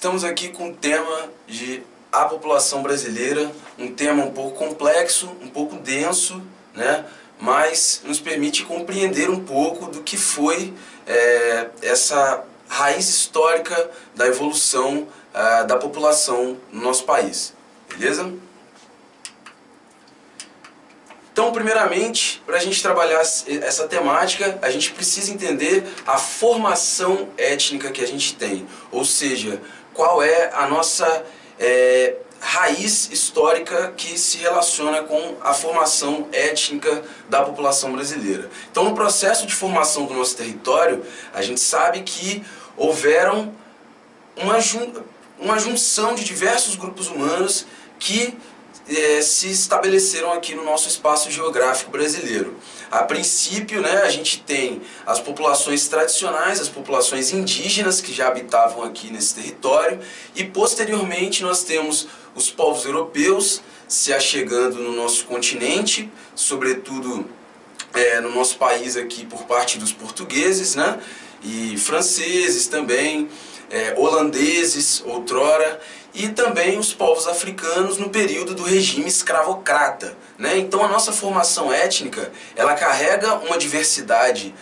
Estamos aqui com o tema de a população brasileira, um tema um pouco complexo, um pouco denso, né? Mas nos permite compreender um pouco do que foi essa raiz histórica da evolução da população no nosso país. Beleza? Então, primeiramente, para a gente trabalhar essa temática, a gente precisa entender a formação étnica que a gente tem, ou seja, qual é a nossa raiz histórica que se relaciona com a formação étnica da população brasileira. Então, no processo de formação do nosso território, a gente sabe que houveram uma junção de diversos grupos humanos que se estabeleceram aqui no nosso espaço geográfico brasileiro. A princípio, né, a gente tem as populações tradicionais, as populações indígenas que já habitavam aqui nesse território, e posteriormente nós temos os povos europeus se achegando no nosso continente, sobretudo no nosso país aqui por parte dos portugueses, né, e franceses também, holandeses outrora, e também os povos africanos no período do regime escravocrata, né? Então a nossa formação étnica, ela carrega uma diversidade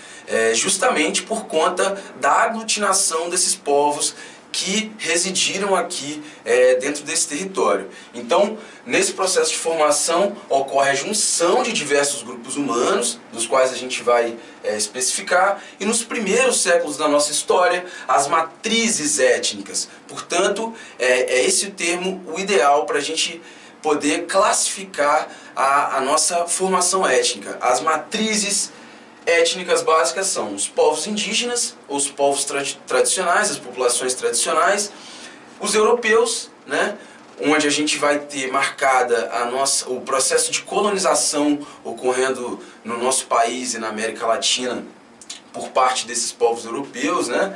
justamente por conta da aglutinação desses povos que residiram aqui dentro desse território. Então, nesse processo de formação, ocorre a junção de diversos grupos humanos, dos quais a gente vai especificar, e nos primeiros séculos da nossa história, as matrizes étnicas. Portanto, é esse o termo, o ideal para a gente poder classificar a nossa formação étnica. As matrizes étnicas básicas são os povos indígenas, os povos tradicionais, as populações tradicionais, os europeus, né, onde a gente vai ter marcada o processo de colonização ocorrendo no nosso país e na América Latina por parte desses povos europeus, né,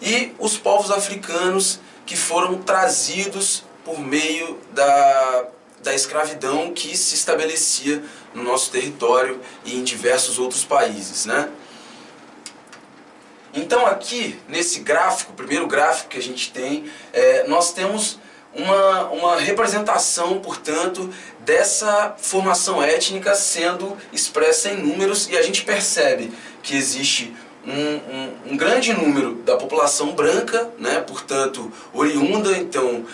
e os povos africanos que foram trazidos por meio da escravidão que se estabelecia no nosso território e em diversos outros países, né? Então aqui, nesse gráfico, o primeiro gráfico que a gente tem, nós temos uma representação, portanto, dessa formação étnica sendo expressa em números, e a gente percebe que existe um grande número da população branca, né, portanto, oriunda então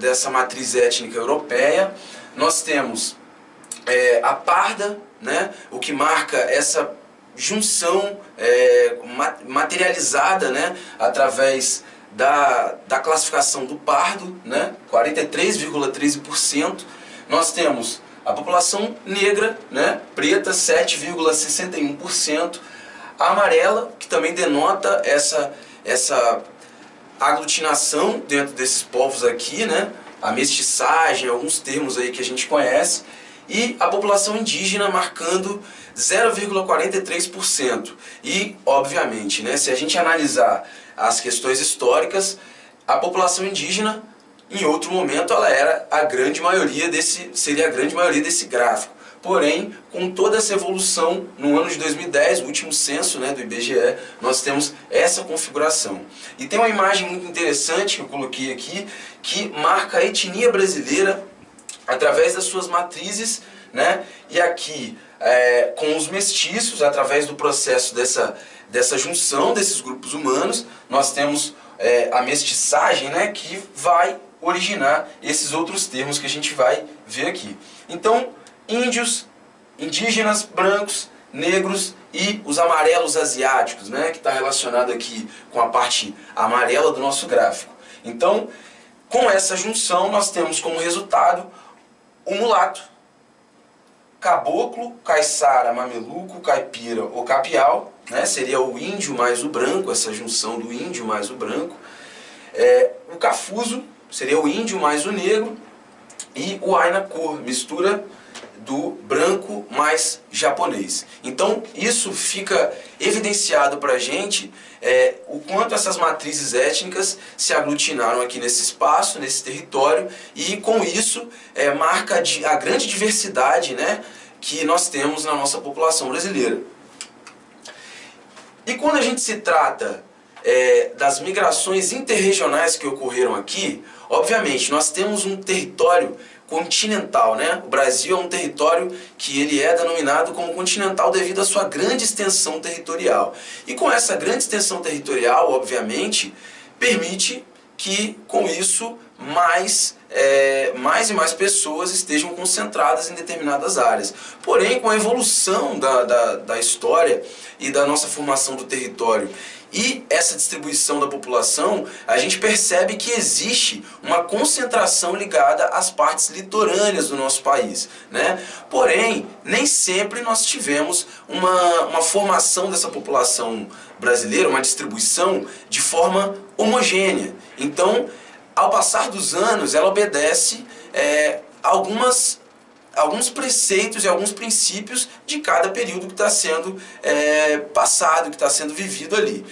dessa matriz étnica europeia. Nós temos a parda, né, o que marca essa junção materializada, né, através da classificação do pardo, né, 43,13%. Nós temos a população negra, né, preta, 7,61%. A amarela, que também denota essa aglutinação dentro desses povos aqui, né? A mestiçagem, alguns termos aí que a gente conhece, e a população indígena marcando 0,43%. E, obviamente, né, se a gente analisar as questões históricas, a população indígena, em outro momento, ela era a grande maioria seria a grande maioria desse gráfico. Porém, com toda essa evolução, no ano de 2010, o último censo, né, do IBGE, nós temos essa configuração. E tem uma imagem muito interessante que eu coloquei aqui, que marca a etnia brasileira através das suas matrizes, né, e aqui com os mestiços, através do processo dessa junção desses grupos humanos, nós temos a mestiçagem, né, que vai originar esses outros termos que a gente vai ver aqui. Então, índios, indígenas, brancos, negros e os amarelos asiáticos, né, que está relacionado aqui com a parte amarela do nosso gráfico. Então, com essa junção, nós temos como resultado o mulato, caboclo, caiçara, mameluco, caipira ou capial, né, seria o índio mais o branco, essa junção do índio mais o branco. O cafuso seria o índio mais o negro, e o ainacor, mistura do branco mais japonês. Então isso fica evidenciado para a gente o quanto essas matrizes étnicas se aglutinaram aqui nesse espaço, nesse território, e com isso marca a grande diversidade, né, que nós temos na nossa população brasileira. E quando a gente se trata das migrações interregionais que ocorreram aqui, obviamente nós temos um território continental, né? O Brasil é um território que ele é denominado como continental devido à sua grande extensão territorial. E com essa grande extensão territorial, obviamente, permite que com isso mais e mais pessoas estejam concentradas em determinadas áreas. Porém, com a evolução da história e da nossa formação do território e essa distribuição da população, a gente percebe que existe uma concentração ligada às partes litorâneas do nosso país, né? Porém, nem sempre nós tivemos uma formação dessa população brasileira, uma distribuição de forma homogênea. Então, ao passar dos anos, ela obedece alguns preceitos e alguns princípios de cada período que está sendo passado, que está sendo vivido ali.